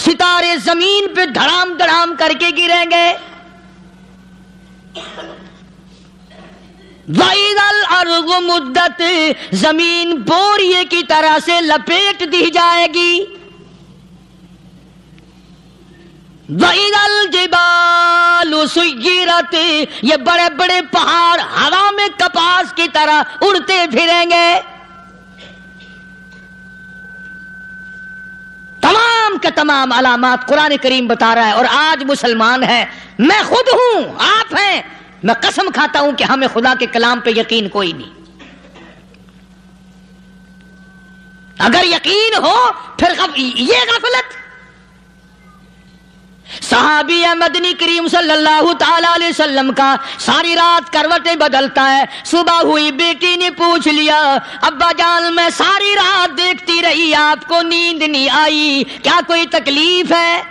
ستارے زمین پہ دھڑام دھڑام کر کے گریں گے. وَإِذَا الْأَرْضُ مُدَّتْ زمین بوریے کی طرح سے لپیٹ دی جائے گی. وَإِذَا الْجِبَالُ سُيِّرَتْ یہ بڑے بڑے پہاڑ ہوا میں کپاس کی طرح اڑتے پھریں گے. تمام کے تمام علامات قرآن کریم بتا رہا ہے. اور آج مسلمان ہے، میں خود ہوں، آپ ہیں، میں قسم کھاتا ہوں کہ ہمیں خدا کے کلام پہ یقین کوئی نہیں. اگر یقین ہو پھر یہ غفلت. صحابی مدنی کریم صلی اللہ تعالی علیہ وسلم کا ساری رات کروٹیں بدلتا ہے. صبح ہوئی بیٹی نے پوچھ لیا ابا جان میں ساری رات دیکھتی رہی آپ کو نیند نہیں آئی، کیا کوئی تکلیف ہے؟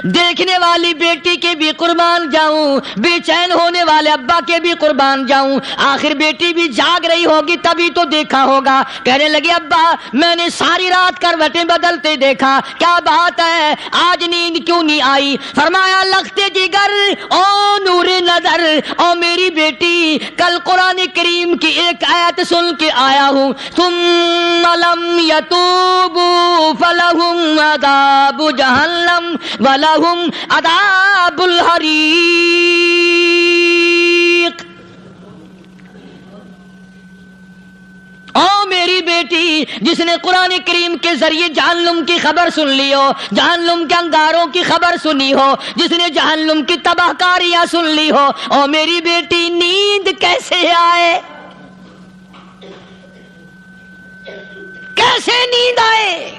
دیکھنے والی بیٹی کے بھی قربان جاؤں، بے چین ہونے والے ابا کے بھی قربان جاؤں. آخر بیٹی بھی جاگ رہی ہوگی تبھی تو دیکھا ہوگا. کہنے لگی ابا میں نے ساری رات کروٹیں بدلتے دیکھا، کیا بات ہے آج نیند کیوں نہیں آئی؟ فرمایا لخت جگر او نور نظر او میری بیٹی، کل قرآن کریم کی ایک آیت سن کے آیا ہوں، ثم لم یتوبوا فلہم عذاب جہنم لہم عذاب الحریق. او میری بیٹی جس نے قرآن کریم کے ذریعے جہنم کی خبر سن لی ہو، جہنم کے انگاروں کی خبر سنی ہو، جس نے جہنم کی تباہ کاریاں سن لی ہو، او میری بیٹی نیند کیسے آئے؟ کیسے نیند آئے؟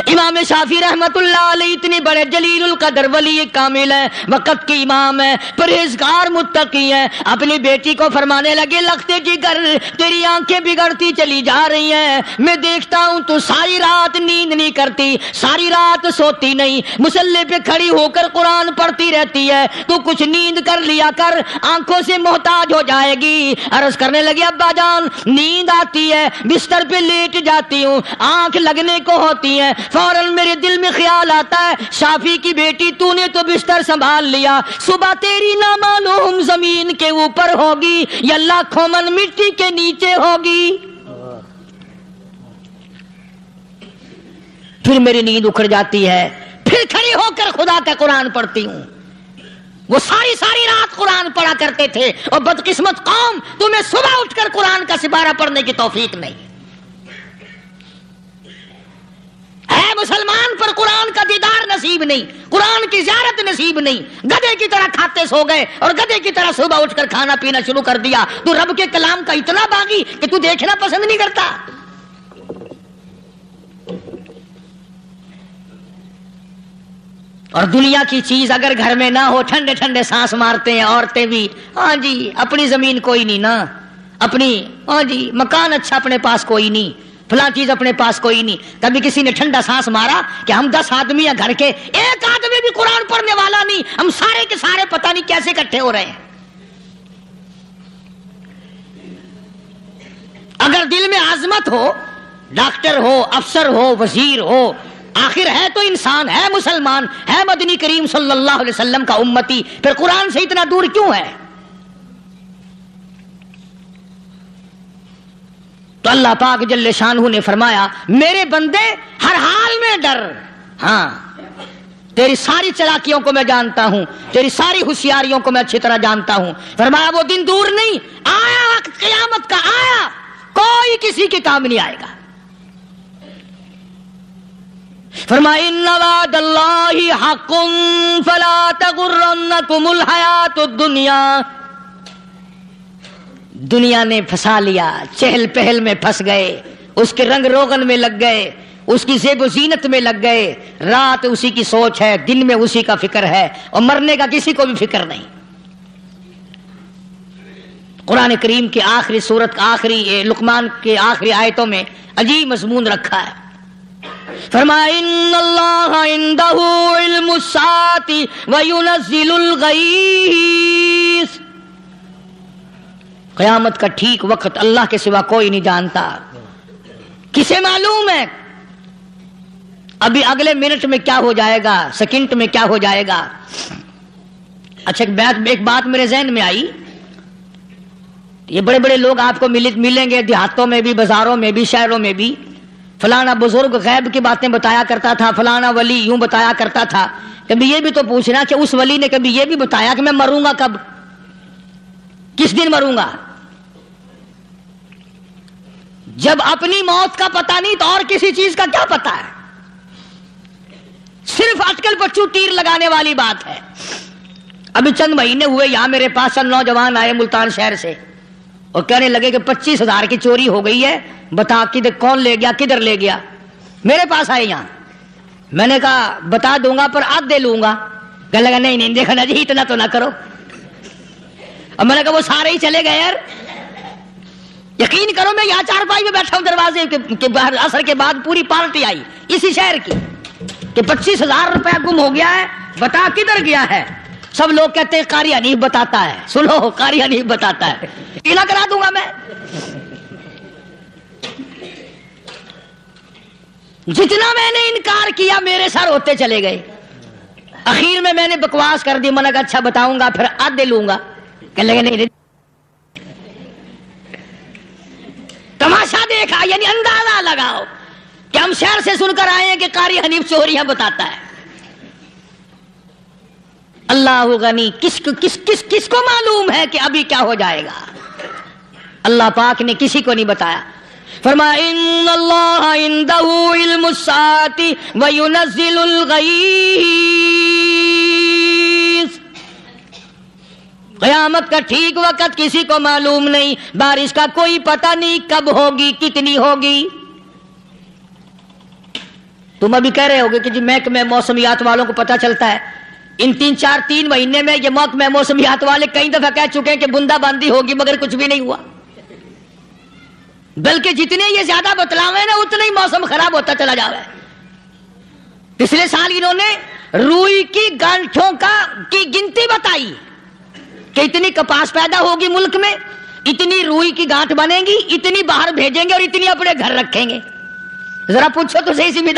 امام شافعی رحمت اللہ علیہ اتنے بڑے جلیل القدر ولی کامل ہیں، وقت کے امام ہیں، پرہیزگار متقی ہیں. اپنی بیٹی کو فرمانے لگے لخت جگر تیری آنکھیں بگڑتی چلی جا رہی ہیں، میں دیکھتا ہوں تو ساری رات نیند نہیں کرتی، ساری رات سوتی نہیں، مصلی پہ کھڑی ہو کر قرآن پڑھتی رہتی ہے، تو کچھ نیند کر لیا کر، آنکھوں سے محتاج ہو جائے گی. عرض کرنے لگی ابا جان نیند آتی ہے، بستر پہ لیٹ جاتی ہوں، آنکھ لگنے کو ہوتی ہے، فوراً میرے دل میں خیال آتا ہے شافی کی بیٹی تو نے تو بستر سنبھال لیا، صبح تیری نہ معلوم زمین کے اوپر ہوگی یا لاکھوں من مٹی کے نیچے ہوگی. پھر میری نیند اکھڑ جاتی ہے، پھر کھڑی ہو کر خدا کا قرآن پڑھتی ہوں. وہ ساری رات قرآن پڑھا کرتے تھے، اور بدقسمت قوم تمہیں صبح اٹھ کر قرآن کا سپارہ پڑھنے کی توفیق نہیں. اے مسلمان پر قرآن کا دیدار نصیب نہیں، قرآن کی زیارت نصیب نہیں، گدھے کی طرح کھاتے سو گئے اور گدھے کی طرح صبح اٹھ کر کھانا پینا شروع کر دیا. تو رب کے کلام کا اتنا باغی کہ تو دیکھنا پسند نہیں کرتا. اور دنیا کی چیز اگر گھر میں نہ ہو، ٹھنڈے ٹھنڈے سانس مارتے ہیں عورتیں بھی. ہاں جی اپنی زمین کوئی نہیں نا، اپنی ہاں جی مکان اچھا اپنے پاس کوئی نہیں، فلاں چیز اپنے پاس کوئی نہیں. کبھی کسی نے ٹھنڈا سانس مارا کہ ہم 10 آدمی ہیں گھر کے، ایک آدمی بھی قرآن پڑھنے والا نہیں، ہم سارے کے سارے پتہ نہیں کیسے اکٹھے ہو رہے ہیں. اگر دل میں عظمت ہو، ڈاکٹر ہو، افسر ہو، وزیر ہو، آخر ہے تو انسان، ہے مسلمان، ہے مدنی کریم صلی اللہ علیہ وسلم کا امتی، پھر قرآن سے اتنا دور کیوں ہے؟ تو اللہ پاک جل شانہ نے فرمایا میرے بندے ہر حال میں ڈر. ہاں تیری ساری چلاکیوں کو میں جانتا ہوں، تیری ساری ہوشیاریوں کو میں اچھی طرح جانتا ہوں. فرمایا وہ دن دور نہیں، آیا وقت قیامت کا، آیا، کوئی کسی کے کام نہیں آئے گا. فرمایا ان وعد اللہ حق فلا تغرنکم الحیات الدنیا. دنیا نے پھنسا لیا، چہل پہل میں پھنس گئے، اس کے رنگ روغن میں لگ گئے، اس کی زیب و زینت میں لگ گئے. رات اسی کی سوچ ہے، دن میں اسی کا فکر ہے، اور مرنے کا کسی کو بھی فکر نہیں. قرآن کریم کی آخری سورت، آخری لقمان کے آخری آیتوں میں عجیب مضمون رکھا ہے. فرمایا ان اللہ عندہ علم الساعۃ وینزل الغیث. قیامت کا ٹھیک وقت اللہ کے سوا کوئی نہیں جانتا. کسے معلوم ہے ابھی اگلے منٹ میں کیا ہو جائے گا، سیکنڈ میں کیا ہو جائے گا؟ اچھا ایک بات میرے ذہن میں آئی، یہ بڑے بڑے لوگ آپ کو ملیں گے دیہاتوں میں بھی، بازاروں میں بھی، شہروں میں بھی، فلانا بزرگ غیب کی باتیں بتایا کرتا تھا، فلانا ولی یوں بتایا کرتا تھا. کبھی یہ بھی تو پوچھنا کہ اس ولی نے کبھی یہ بھی بتایا کہ میں مروں گا کب، کس دن مروں گا؟ جب اپنی موت کا پتہ نہیں تو اور کسی چیز کا کیا پتہ ہے؟ صرف اٹکل پچو تیر لگانے والی بات ہے. ابھی چند مہینے ہوئے یہاں میرے پاس چند نوجوان آئے ملتان شہر سے اور کہنے لگے کہ 25,000 کی چوری ہو گئی ہے، بتا کدھر کون لے گیا، کدھر لے گیا. میرے پاس آئے یہاں، میں نے کہا بتا دوں گا پر آدھے لوں گا. کہنے لگا نہیں دیکھنا جی اتنا تو نہ کرو. اب میں نے کہا وہ سارے ہی چلے گئے یار. یقین کرو میں یہاں چارپائی میں بیٹھا ہوں دروازے کے باہر، عصر کے بعد پوری پارٹی آئی اسی شہر کی کہ 25,000 روپیہ گم ہو گیا ہے، بتا کدھر گیا ہے. سب لوگ کہتے ہیں قاری حنیف بتاتا ہے. سنو، قاری حنیف بتاتا ہے، ٹیلا کرا دوں گا میں. جتنا میں نے انکار کیا میرے سر ہوتے چلے گئے. اخیر میں نے بکواس کر دی، میں نے کہا اچھا بتاؤں گا پھر آدھے لوں گا. کہنے لگے نہیں. تماشا دیکھا، یعنی اندازہ لگاؤ کہ ہم شہر سے سن کر آئے ہیں کہ قاری حنیف چوریاں بتاتا ہے. اللہ غنی، کس کو معلوم ہے کہ ابھی کیا ہو جائے گا؟ اللہ پاک نے کسی کو نہیں بتایا. فرمایا ان اللہ عندہ علم الساعۃ وینزل الغیث. قیامت کا ٹھیک وقت کسی کو معلوم نہیں، بارش کا کوئی پتہ نہیں کب ہوگی، کتنی ہوگی. تم ابھی کہہ رہے ہوگے کہ جی محکمہ موسمیات والوں کو پتہ چلتا ہے. ان 3 مہینے میں یہ محکمہ موسمیات والے کئی دفعہ کہہ چکے ہیں کہ بندہ باندی ہوگی، مگر کچھ بھی نہیں ہوا. بلکہ جتنے یہ زیادہ بتلاوے نا اتنا ہی موسم خراب ہوتا چلا جا رہا ہے. پچھلے سال انہوں نے روئی کی گانٹھوں کی گنتی بتائی کہ اتنی کپاس پیدا ہوگی ملک میں، اتنی روئی کی گانٹھ بنے گی، اتنی باہر بھیجیں گے اور اتنی اپنے گھر رکھیں گے. ذرا پوچھو تو صحیح ذمہ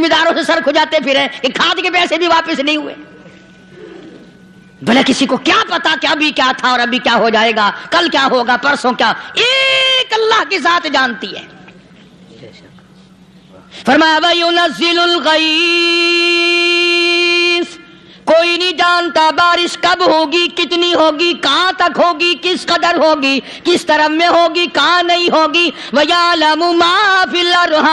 داروں سے سر کھجاتے پھرے کہ کھاد کے پیسے بھی واپس نہیں ہوئے. بھلے کسی کو کیا پتا کہ ابھی کیا تھا اور ابھی کیا ہو جائے گا، کل کیا ہوگا، پرسوں کیا. ایک اللہ کی ذات جانتی ہے. فرمایا وَيُنَزِّلُ الْغَيْثَ، کوئی نہیں جانتا بارش کب ہوگی، کتنی ہوگی، کہاں تک ہوگی، کس قدر ہوگی، کس طرف میں ہوگی، کہاں نہیں ہوگی. وَيَعْلَمُ مَا فِي الْأَرْحَامِ،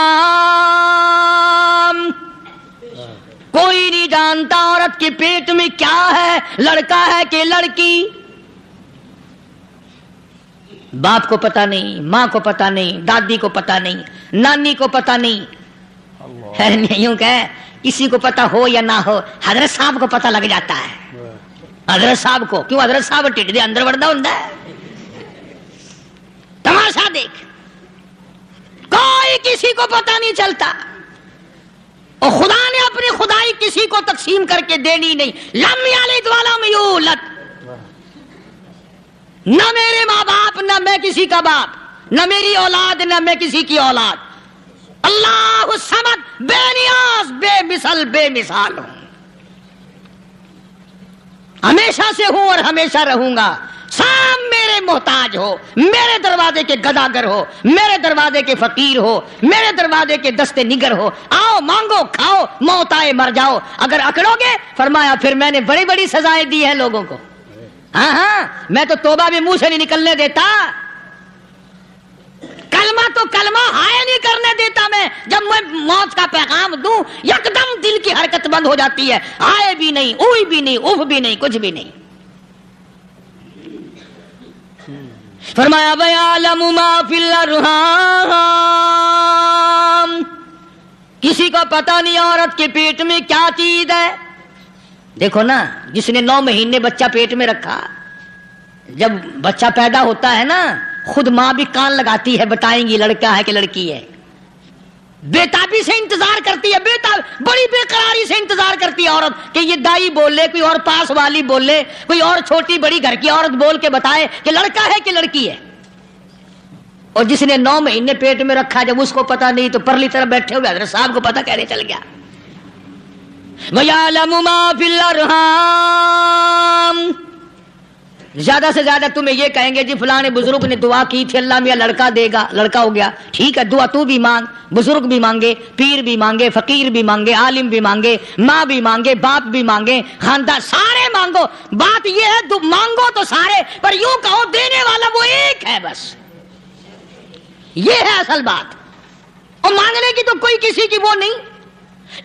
کوئی نہیں جانتا عورت کے پیٹ میں کیا ہے، لڑکا ہے کہ لڑکی. باپ کو پتہ نہیں، ماں کو پتہ نہیں، دادی کو پتہ نہیں، نانی کو پتہ نہیں. یوں کہ کسی کو پتہ ہو یا نہ ہو، حضرت صاحب کو پتہ لگ جاتا ہے. حضرت صاحب کو کیوں؟ حضرت صاحب ٹھڈ دے اندر وڑدا ہوندا ہے. تماشا دیکھ، کوئی کسی کو پتہ نہیں چلتا. اور خدا نے اپنی خدائی کسی کو تقسیم کر کے دینی نہیں. لم یلد ولم یولد، نہ میرے ماں باپ، نہ میں کسی کا باپ، نہ میری اولاد، نہ میں کسی کی اولاد. اللہ الصمد، بے نیاز، بے مثال ہوں. ہمیشہ سے ہوں اور ہمیشہ رہوں گا. سب میرے محتاج ہو، میرے دروازے کے گداگر ہو، میرے دروازے کے فقیر ہو، میرے دروازے کے دستے نگر ہو. آؤ مانگو کھاؤ، موت آئے مر جاؤ. اگر اکڑو گے فرمایا پھر میں نے بڑی بڑی سزائیں دی ہیں لوگوں کو. ہاں میں تو توبہ بھی منہ سے نہیں نکلنے دیتا. کلمہ ہائے نہیں کرنے دیتا میں. جب میں موت کا پیغام دوں یکدم دل کی حرکت بند ہو جاتی ہے. ہائے بھی نہیں، اوئی بھی نہیں، اف بھی نہیں، کچھ بھی نہیں. فرمایا وَيَعْلَمُ مَا فِي الْأَرْحَامِ، کسی کو پتہ نہیں عورت کے پیٹ میں کیا چیز ہے. دیکھو نا، جس نے 9 مہینے بچہ پیٹ میں رکھا، جب بچہ پیدا ہوتا ہے نا خود ماں بھی کان لگاتی ہے، بتائیں گی لڑکا ہے کہ لڑکی ہے. بےتابی سے انتظار کرتی ہے، بڑی بے قراری سے انتظار کرتی ہے عورت کہ یہ دائی بول لے، کوئی اور پاس والی بول لے، کوئی اور چھوٹی بڑی گھر کی عورت بول کے بتائے کہ لڑکا ہے کہ لڑکی ہے. اور جس نے 9 مہینے پیٹ میں رکھا جب اس کو پتا نہیں تو پرلی طرف بیٹھے ہوئے حضرت صاحب کو پتا کیسے چل گیا؟ وَيَعْلَمُ مَا فِي الْأَرْحَامِ، زیادہ سے زیادہ تمہیں یہ کہیں گے جی فلاں بزرگ نے دعا کی تھی اللہ میاں لڑکا دے گا، لڑکا ہو گیا، ٹھیک ہے دعا تو بھی مانگ، بزرگ بھی مانگے، پیر بھی مانگے، فقیر بھی مانگے، عالم بھی مانگے، ماں بھی مانگے، باپ بھی مانگے، خاندان سارے مانگو، بات یہ ہے مانگو تو سارے، پر یوں کہو دینے والا وہ ایک ہے، بس یہ ہے اصل بات، اور مانگنے کی تو کوئی کسی کی وہ نہیں۔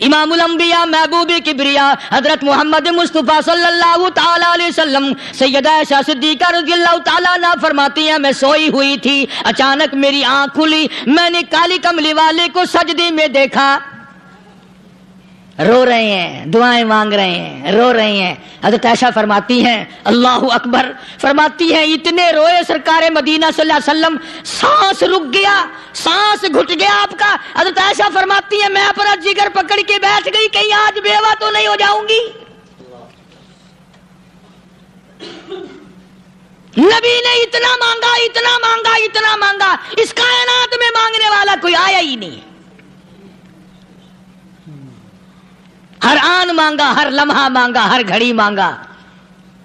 امام الانبیاء محبوب کبریا حضرت محمد مصطفیٰ صلی اللہ تعالی علیہ وسلم سیدہ عائشہ صدیقہ رضی اللہ تعالیٰ عنہ فرماتی ہیں میں سوئی ہوئی تھی، اچانک میری آنکھ کھلی، میں نے کالی کملی والے کو سجدے میں دیکھا، رو رہے ہیں، دعائیں مانگ رہے ہیں، رو رہے ہیں۔ حضرت عائشہ فرماتی ہیں اللہ اکبر، فرماتی ہیں اتنے روئے سرکار مدینہ صلی اللہ علیہ وسلم، سانس رک گیا، سانس گھٹ گیا آپ کا۔ حضرت عائشہ فرماتی ہیں میں اپنا جگر پکڑ کے بیٹھ گئی، کہیں آج بیوہ تو نہیں ہو جاؤں گی۔ نبی نے اتنا مانگا، اتنا مانگا، اتنا مانگا، اس کائنات میں مانگنے والا کوئی آیا ہی نہیں۔ ہر آن مانگا، ہر لمحہ مانگا، ہر گھڑی مانگا،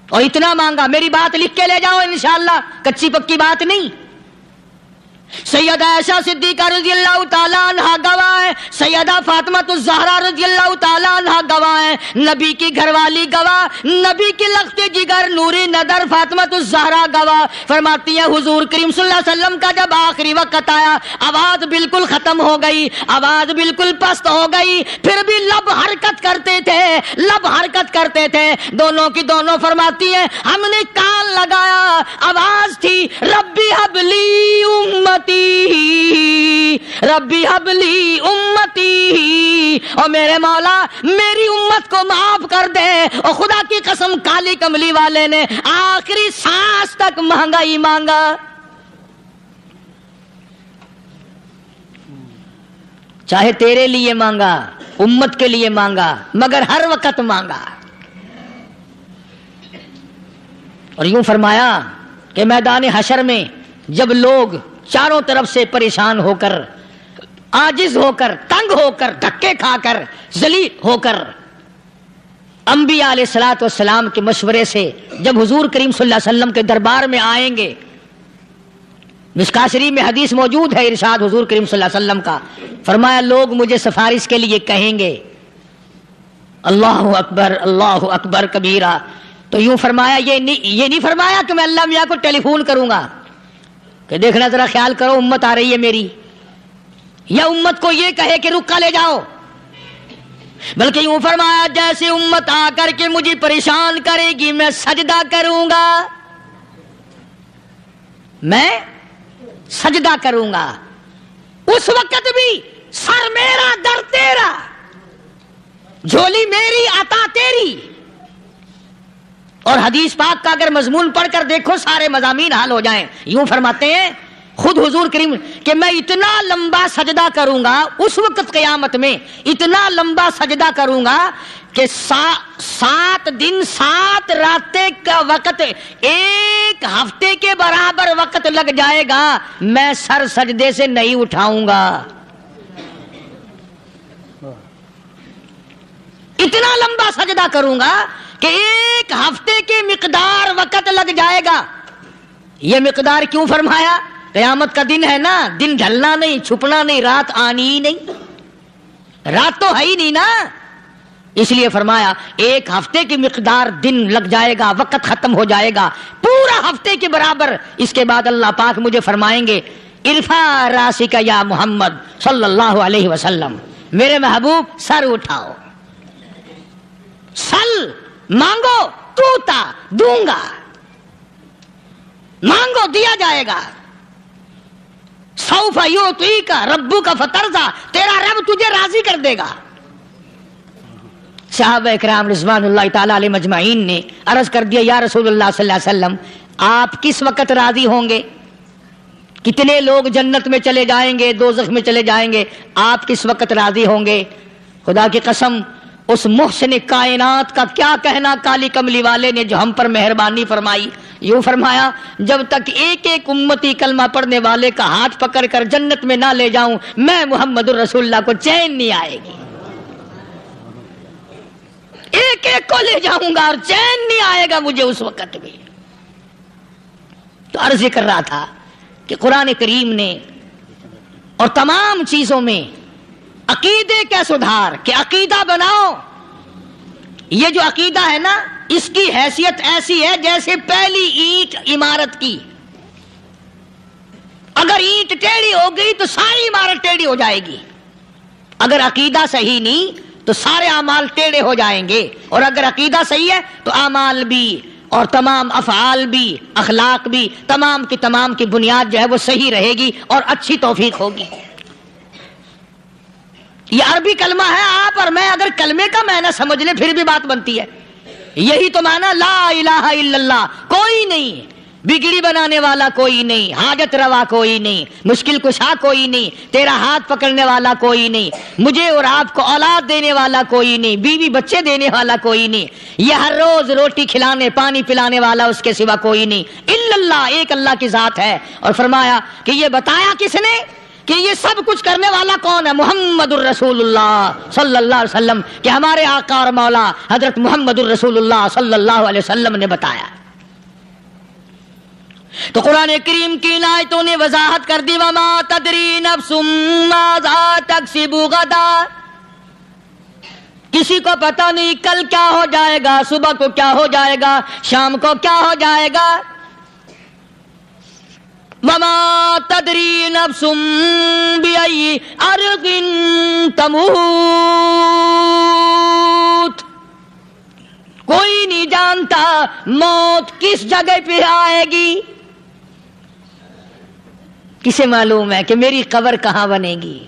اور اتنا مانگا، میری بات لکھ کے لے جاؤ انشاءاللہ، کچی پکی بات نہیں۔ سیدہ عائشہ صدیقہ رضی اللہ تعالیٰ عنہ گواہ ہے، سیدہ فاطمہ الزہرا رضی اللہ تعالیٰ عنہ گواہ ہے، نبی کی گھر والی گواہ، نبی کی لخت جگر نوری نظر فاطمہ الزہرا گواہ، فرماتی ہیں حضور کریم صلی اللہ علیہ وسلم کا جب آخری وقت آیا، آواز بالکل ختم ہو گئی، آواز بالکل پست ہو گئی، پھر بھی لب حرکت کرتے تھے، لب حرکت کرتے تھے، دونوں کی دونوں فرماتی ہیں ہم نے کان لگایا، آواز تھی ربی حبلی امت ربی حبلی امتی، اور میرے مولا میری امت کو معاف کر دے۔ اور خدا کی قسم کالی کملی والے نے آخری سانس تک مانگا ہی مانگا۔ چاہے تیرے لیے مانگا، امت کے لیے مانگا، مگر ہر وقت مانگا۔ اور یوں فرمایا کہ میدان حشر میں جب لوگ چاروں طرف سے پریشان ہو کر، عاجز ہو کر، تنگ ہو کر، دھکے کھا کر، ذلیل ہو کر، انبیاء علیہ الصلوۃ والسلام کے مشورے سے جب حضور کریم صلی اللہ علیہ وسلم کے دربار میں آئیں گے، مشکاۃ شریف میں حدیث موجود ہے، ارشاد حضور کریم صلی اللہ علیہ وسلم کا، فرمایا لوگ مجھے سفارش کے لیے کہیں گے اللہ اکبر کبیرہ، تو یوں فرمایا یہ نہیں فرمایا کہ میں اللہ میاں کو ٹیلی فون کروں گا کہ دیکھنا ذرا خیال کرو امت آ رہی ہے میری، یا امت کو یہ کہے کہ رکا لے جاؤ، بلکہ یوں فرمایا جیسے امت آ کر کے مجھے پریشان کرے گی میں سجدہ کروں گا، میں سجدہ کروں گا، اس وقت بھی سر میرا در تیرا، جھولی میری عطا تیری۔ اور حدیث پاک کا اگر مضمون پڑھ کر دیکھو سارے مضامین حل ہو جائیں۔ یوں فرماتے ہیں خود حضور کریم کہ میں اتنا لمبا سجدہ کروں گا اس وقت قیامت میں، اتنا لمبا سجدہ کروں گا کہ 7 دن 7 راتیں کا وقت 1 ہفتے کے برابر وقت لگ جائے گا، میں سر سجدے سے نہیں اٹھاؤں گا، اتنا لمبا سجدہ کروں گا کہ 1 ہفتے کے مقدار وقت لگ جائے گا۔ یہ مقدار کیوں فرمایا؟ قیامت کا دن ہے نا، دن ڈھلنا نہیں، چھپنا نہیں، رات آنی ہی نہیں، رات تو ہے ہی نہیں نا، اس لیے فرمایا 1 ہفتے کی مقدار دن لگ جائے گا، وقت ختم ہو جائے گا پورا ہفتے کے برابر۔ اس کے بعد اللہ پاک مجھے فرمائیں گے ارفع راسک یا محمد صلی اللہ علیہ وسلم، میرے محبوب سر اٹھاؤ، سل مانگو توتا دوں گا، مانگو دیا جائے گا، سوف یعطیک ربک فترضی، تیرا رب تجھے راضی کر دے گا۔ صحابہ اکرام رضوان اللہ تعالی علیہ مجمعین نے عرض کر دیا یا رسول اللہ صلی اللہ علیہ وسلم آپ کس وقت راضی ہوں گے؟ کتنے لوگ جنت میں چلے جائیں گے، دوزخ میں چلے جائیں گے، آپ کس وقت راضی ہوں گے؟ خدا کی قسم اس محسن کائنات کا کیا کہنا کالی کملی والے نے جو ہم پر مہربانی فرمائی. یوں فرمایا جب تک ایک ایک امتی کلمہ پڑھنے والے کا ہاتھ پکڑ کر جنت میں نہ لے جاؤں میں محمد الرسول اللہ کو چین نہیں آئے گی. ایک ایک کو لے جاؤں گا اور چین نہیں آئے گا مجھے اس وقت بھی. تو عرض کر رہا تھا کہ قرآن کریم نے اور تمام چیزوں میں عقیدے کا سدھار کہ عقیدہ بناؤ. یہ جو عقیدہ ہے نا اس کی حیثیت ایسی ہے جیسے پہلی اینٹ عمارت کی. اگر اینٹ ٹیڑھی ہو گئی تو ساری عمارت ٹیڑھی ہو جائے گی. اگر عقیدہ صحیح نہیں تو سارے اعمال ٹیڑھے ہو جائیں گے. اور اگر عقیدہ صحیح ہے تو اعمال بھی اور تمام افعال بھی اخلاق بھی تمام کی بنیاد جو ہے وہ صحیح رہے گی اور اچھی توفیق ہوگی. یہ عربی کلمہ ہے. آپ اور میں اگر کلمے کا معنی سمجھ لیں پھر بھی بات بنتی ہے. یہی تو معنی لا الہ الا اللہ. کوئی نہیں بگڑی بنانے والا کوئی نہیں, حاجت روا کوئی نہیں, مشکل کشا کوئی نہیں, تیرا ہاتھ پکڑنے والا کوئی نہیں, مجھے اور آپ کو اولاد دینے والا کوئی نہیں, بیوی بچے دینے والا کوئی نہیں, یہ ہر روز روٹی کھلانے پانی پلانے والا اس کے سوا کوئی نہیں. الا اللہ, ایک اللہ کی ذات ہے. اور فرمایا کہ یہ بتایا کس نے کہ یہ سب کچھ کرنے والا کون ہے؟ محمد الرسول اللہ صلی اللہ علیہ وسلم. کہ ہمارے آقا اور مولا حضرت محمد الرسول اللہ صلی اللہ علیہ وسلم نے بتایا. تو قرآن کریم کی آیتوں نے وضاحت کر دی وما تدری نفس ماذا تکسب غدا. کسی کو پتہ نہیں کل کیا ہو جائے گا, صبح کو کیا ہو جائے گا, شام کو کیا ہو جائے گا. وما تدری نفس بأي أرض تموت. کوئی نہیں جانتا موت کس جگہ پہ آئے گی. کسے معلوم ہے کہ میری قبر کہاں بنے گی؟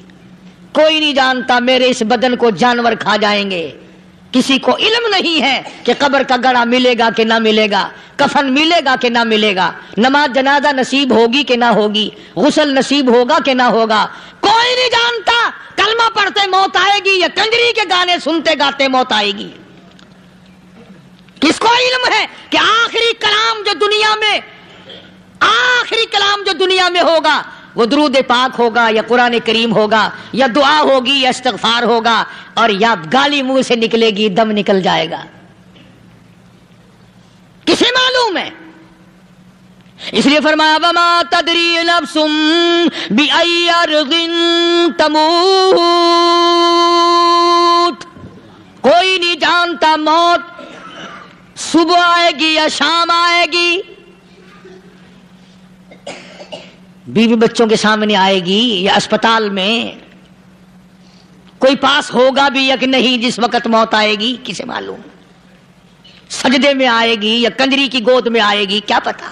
کوئی نہیں جانتا میرے اس بدن کو جانور کھا جائیں گے. کسی کو علم نہیں ہے کہ قبر کا گڑھا ملے گا کہ نہ ملے گا, کفن ملے گا کہ نہ ملے گا, نماز جنازہ نصیب ہوگی کہ نہ ہوگی, غسل نصیب ہوگا کہ نہ ہوگا. کوئی نہیں جانتا کلمہ پڑھتے موت آئے گی یا کنجری کے گانے سنتے گاتے موت آئے گی. کس کو علم ہے کہ آخری کلام جو دنیا میں ہوگا وہ درود پاک ہوگا یا قرآن کریم ہوگا یا دعا ہوگی یا استغفار ہوگا اور یا گالی منہ سے نکلے گی, دم نکل جائے گا. کسے معلوم ہے؟ اس لیے فرمایا وما تدری نفس بأي أرض تموت. کوئی نہیں جانتا موت صبح آئے گی یا شام آئے گی, بیوی بچوں کے سامنے آئے گی یا اسپتال میں, کوئی پاس ہوگا بھی یا کہ نہیں جس وقت موت آئے گی کسے معلوم. سجدے میں آئے گی یا کنجری کی گود میں آئے گی کیا پتا,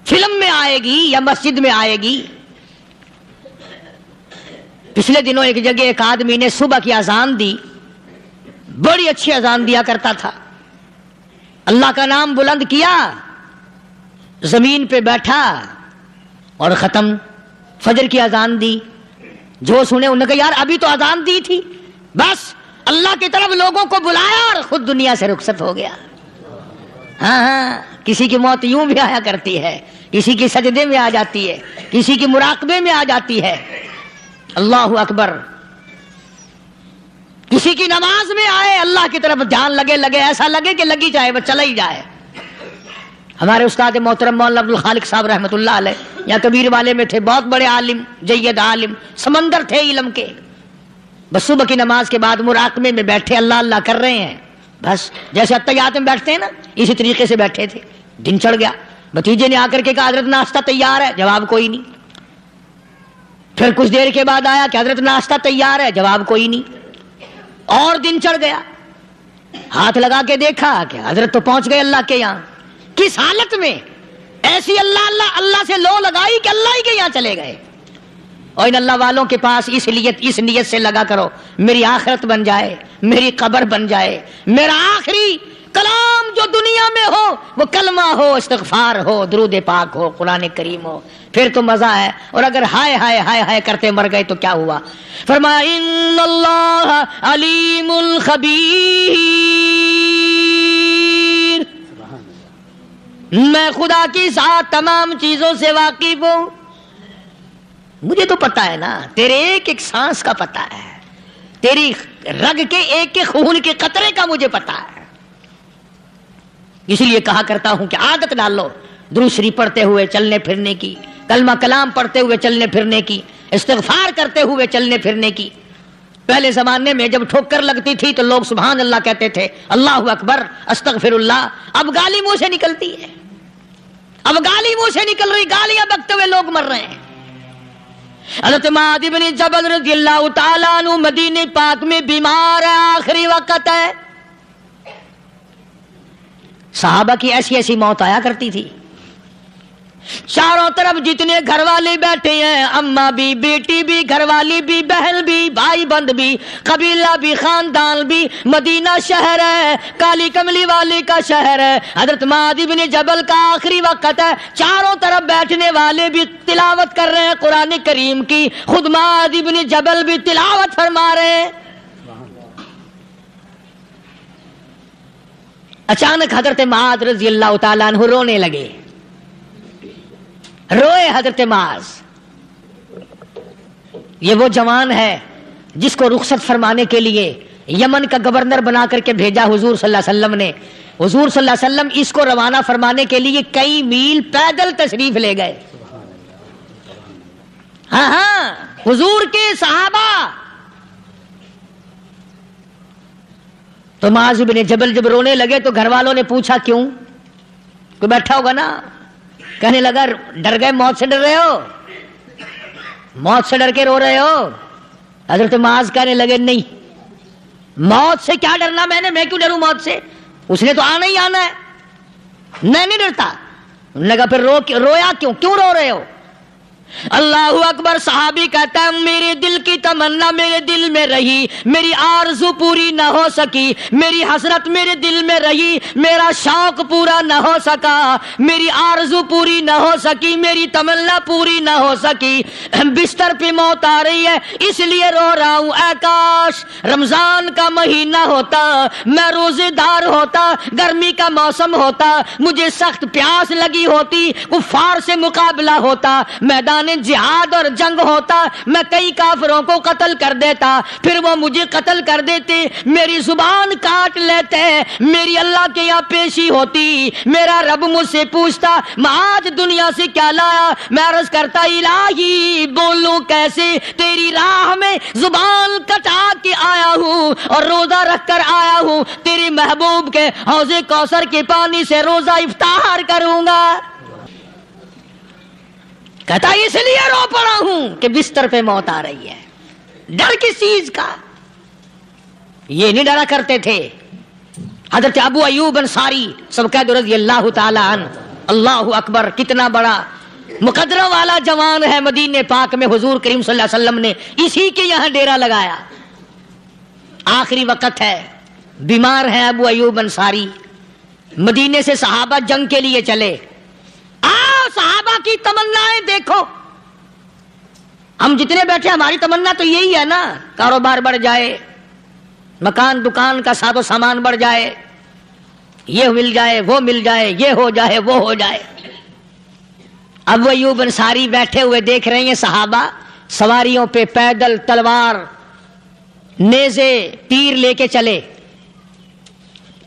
فلم میں آئے گی یا مسجد میں آئے گی. پچھلے دنوں ایک جگہ ایک آدمی نے صبح کی اذان دی, بڑی اچھی اذان دیا کرتا تھا, اللہ کا نام بلند کیا, زمین پہ بیٹھا اور ختم. فجر کی اذان دی, جو سنے انہوں نے کہا یار ابھی تو اذان دی تھی, بس اللہ کی طرف لوگوں کو بلایا اور خود دنیا سے رخصت ہو گیا. ہاں کسی کی موت یوں بھی آیا کرتی ہے, کسی کی سجدے میں آ جاتی ہے, کسی کی مراقبے میں آ جاتی ہے. اللہ اکبر. کسی کی نماز میں آئے, اللہ کی طرف دھیان لگے ایسا لگے کہ لگی جائے وہ چلا ہی جائے. ہمارے استاد محترم مولانا عبد الخالق صاحب رحمۃ اللہ علیہ یہاں کبیر والے میں تھے, بہت بڑے عالم, جید عالم, سمندر تھے علم کے. بس صبح کی نماز کے بعد مراقبے میں بیٹھے اللہ اللہ کر رہے ہیں, بس جیسے اتحیات میں بیٹھتے ہیں نا اسی طریقے سے بیٹھے تھے. دن چڑھ گیا, بھتیجے نے آ کر کے کہا حضرت ناشتہ تیار ہے, جواب کوئی نہیں. پھر کچھ دیر کے بعد آیا کہ حضرت ناشتہ تیار ہے, جواب کوئی نہیں. اور دن چڑھ گیا, ہاتھ لگا کے دیکھا کہ حضرت تو پہنچ گئے اللہ کے یہاں. کس حالت میں؟ ایسی اللہ سے لو لگائی کہ اللہ ہی کے یہاں چلے گئے. اور ان اللہ والوں کے پاس اس نیت سے لگا کرو میری آخرت بن جائے, میری قبر بن جائے, میرا آخری کلام لوگ جو دنیا میں ہو وہ کلمہ ہو، استغفار ہو، درود پاک ہو، قرآن کریم ہو، پھر تو مزہ ہے. اور اگر ہائے ہائے ہائے ہائے کرتے مر گئے تو کیا ہوا؟ فرمایا ان اللہ علیم خبیر، میں خدا کی ذات تمام چیزوں سے واقف ہوں. مجھے تو پتا ہے نا، تیرے ایک ایک سانس کا پتا ہے، تیری رگ کے ایک ایک خون کے قطرے کا مجھے پتا ہے. اسی لیے کہا کرتا ہوں کہ عادت ڈال لو درود شریف پڑھتے ہوئے چلنے پھرنے کی، کلمہ کلام پڑھتے ہوئے چلنے پھرنے کی، استغفار کرتے ہوئے چلنے پھرنے کی. پہلے زمانے میں جب ٹھوکر لگتی تھی تو لوگ سبحان اللہ کہتے تھے، اللہ اکبر، استغفر اللہ. اب گالی منہ سے نکلتی ہے، اب گالی منہ سے نکل رہی، گالیاں بکتے ہوئے لوگ مر رہے ہیں. حضرت معاذ بن جبل رضی اللہ تعالیٰ عنہ مدینہ پاک میں بیمار ہے، آخری وقت ہے. صحابہ کی ایسی ایسی موت آیا کرتی تھی. چاروں طرف جتنے گھر والے بیٹھے ہیں، اماں بھی، بیٹی بھی، گھر والی بھی، بہن بھی، بھائی بند بھی، قبیلہ بھی، خاندان بھی. مدینہ شہر ہے، کالی کملی والے کا شہر ہے. حضرت معاذ بن جبل کا آخری وقت ہے. چاروں طرف بیٹھنے والے بھی تلاوت کر رہے ہیں قرآن کریم کی، خود معاذ بن جبل بھی تلاوت فرما رہے ہیں. اچانک حضرت معاذ رضی اللہ تعالیٰ عنہ رونے لگے. روئے حضرت معاذ. یہ وہ جوان ہے جس کو رخصت فرمانے کے لیے یمن کا گورنر بنا کر کے بھیجا حضور صلی اللہ علیہ وسلم نے. حضور صلی اللہ علیہ وسلم اس کو روانہ فرمانے کے لیے کئی میل پیدل تشریف لے گئے. ہاں حضور کے صحابہ. تو معاذ بن جبل جب رونے لگے تو گھر والوں نے پوچھا کیوں؟ کوئی بیٹھا ہوگا نا. کہنے لگا ڈر گئے، موت سے ڈر رہے ہو، موت سے ڈر کے رو رہے ہو؟ حضرت معاذ کہنے لگے نہیں، موت سے کیا ڈرنا، میں کیوں ڈروں موت سے، اس نے تو آنا ہی آنا ہے، میں نہیں ڈرتا. انہوں نے کہا پھر رویا کیوں رو رہے ہو؟ اللہ اکبر. صحابی کہتا ہے میرے دل کی تمنا میرے دل میں رہی، میری آرزو پوری نہ ہو سکی، میری حسرت میرے دل میں رہی، میرا شوق پورا نہ ہو سکا، میری آرزو پوری نہ ہو سکی، میری تمنا پوری نہ ہو سکی. بستر پہ موت آ رہی ہے اس لیے رو رہا ہوں. اے کاش رمضان کا مہینہ ہوتا، میں روزے دار ہوتا، گرمی کا موسم ہوتا، مجھے سخت پیاس لگی ہوتی، کفار سے مقابلہ ہوتا، میدان جہاد اور جنگ ہوتا، میں کئی کافروں کو قتل کر دیتا، پھر وہ مجھے قتل کر دیتے، میری زبان کاٹ لیتے، میری اللہ کے یہاں پیشی ہوتی، میرا رب مجھ سے پوچھتا معاذ دنیا سے کیا لایا؟ میں عرض کرتا الہی بولوں کیسے، تیری راہ میں زبان کٹا کے آیا ہوں اور روزہ رکھ کر آیا ہوں، تیرے محبوب کے حوض کوثر کے پانی سے روزہ افطار کروں گا. کہتا اس لیے رو پڑا ہوں کہ بستر پہ موت آ رہی ہے. ڈر کس چیز کا؟ یہ نہیں ڈرا کرتے تھے. حضرت ابو ایوب انصاری سبقت رضی اللہ تعالی عنہ، اللہ اکبر، کتنا بڑا مقدرہ والا جوان ہے. مدینہ پاک میں حضور کریم صلی اللہ علیہ وسلم نے اسی کے یہاں ڈیرا لگایا. آخری وقت ہے، بیمار ہے ابو ایوب انصاری. مدینے سے صحابہ جنگ کے لیے چلے. صحابہ کی تمنائیں دیکھو. ہم جتنے بیٹھے ہماری تمنا تو یہی ہے نا، کاروبار بڑھ جائے، مکان دکان کا ساز و سامان بڑھ جائے، یہ مل جائے وہ مل جائے، یہ ہو جائے وہ ہو جائے. ابو ایوب انصاری بیٹھے ہوئے دیکھ رہے ہیں صحابہ سواریوں پہ پیدل تلوار نیزے تیر لے کے چلے.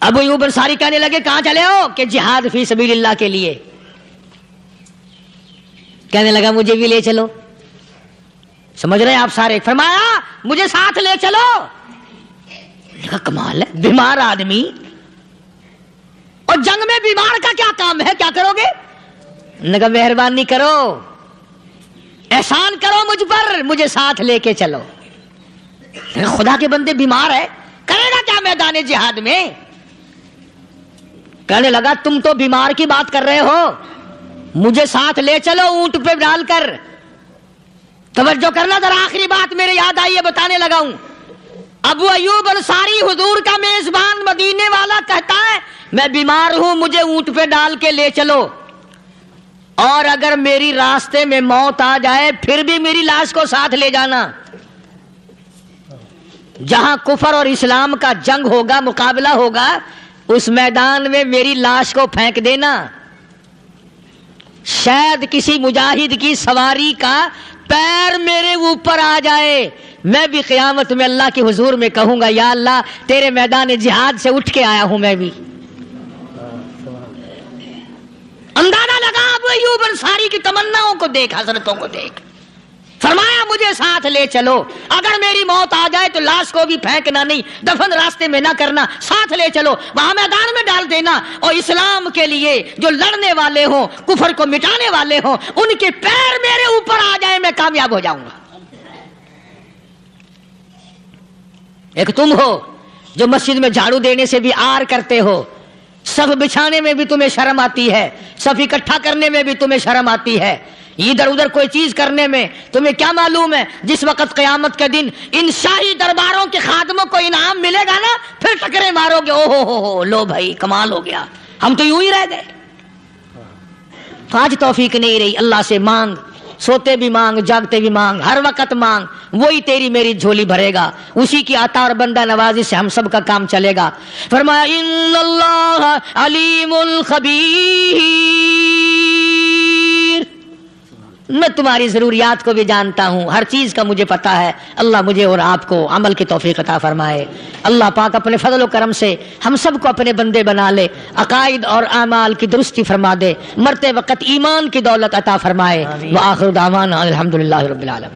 ابو ایوب انصاری کہنے لگے کہاں چلے ہو؟ کہ جہاد فی سبیل اللہ کے لیے. کہنے لگا مجھے بھی لے چلو. سمجھ رہے ہیں آپ سارے؟ فرمایا مجھے ساتھ لے چلو. کمال ہے، بیمار آدمی اور جنگ میں بیمار کا کیا کام ہے، کیا کرو گے؟ نے کہا مہربانی کرو، احسان کرو مجھ پر، مجھے ساتھ لے کے چلو. خدا کے بندے بیمار ہے، کرے گا کیا میدان جہاد میں؟ کہنے لگا تم تو بیمار کی بات کر رہے ہو، مجھے ساتھ لے چلو اونٹ پہ ڈال کر. توجہ کرنا ذرا، آخری بات میرے یاد آئی ہے، بتانے لگا ہوں. ابو ایوب انصاری حضور کا میزبان مدینے والا کہتا ہے میں بیمار ہوں مجھے اونٹ پہ ڈال کے لے چلو، اور اگر میری راستے میں موت آ جائے پھر بھی میری لاش کو ساتھ لے جانا۔ جہاں کفر اور اسلام کا جنگ ہوگا، مقابلہ ہوگا، اس میدان میں میری لاش کو پھینک دینا۔ شاید کسی مجاہد کی سواری کا پیر میرے اوپر آ جائے، میں بھی قیامت میں اللہ کے حضور میں کہوں گا یا اللہ تیرے میدان جہاد سے اٹھ کے آیا ہوں میں بھی۔ اندازہ لگا ابو ایوب انصاری کی تمناؤں کو دیکھ، حضرتوں کو دیکھ، فرمایا مجھے ساتھ لے چلو، اگر میری موت آ جائے تو لاش کو بھی پھینکنا نہیں، دفن راستے میں نہ کرنا، ساتھ لے چلو، وہاں میدان میں ڈال دینا، اور اسلام کے لیے جو لڑنے والے ہوں، کفر کو مٹانے والے ہوں، ان کے پیر میرے اوپر آ جائے میں کامیاب ہو جاؤں گا۔ ایک تم ہو جو مسجد میں جھاڑو دینے سے بھی آر کرتے ہو، صف بچھانے میں بھی تمہیں شرم آتی ہے، صف اکٹھا کرنے میں بھی تمہیں شرم آتی ہے، ادھر ادھر کوئی چیز کرنے میں تمہیں کیا معلوم ہے جس وقت قیامت کے دن ان شاہی درباروں کے خادموں کو انعام ملے گا نا، پھر ٹکرے مارو گے، او ہو لو بھائی کمال ہو گیا، ہم تو یوں ہی رہ گئے۔ تو آج توفیق نہیں رہی، اللہ سے مانگ، سوتے بھی مانگ، جاگتے بھی مانگ، ہر وقت مانگ، وہی تیری میری جھولی بھرے گا، اسی کی عطا اور بندہ نوازی سے ہم سب کا کام چلے گا۔ فرمایا ان اللہ علیم خبیر، میں تمہاری ضروریات کو بھی جانتا ہوں، ہر چیز کا مجھے پتا ہے۔ اللہ مجھے اور آپ کو عمل کی توفیق عطا فرمائے۔ اللہ پاک اپنے فضل و کرم سے ہم سب کو اپنے بندے بنا لے، عقائد اور اعمال کی درستی فرما دے، مرتے وقت ایمان کی دولت عطا فرمائے۔ وآخر دعوانا الحمدللہ رب العالمین۔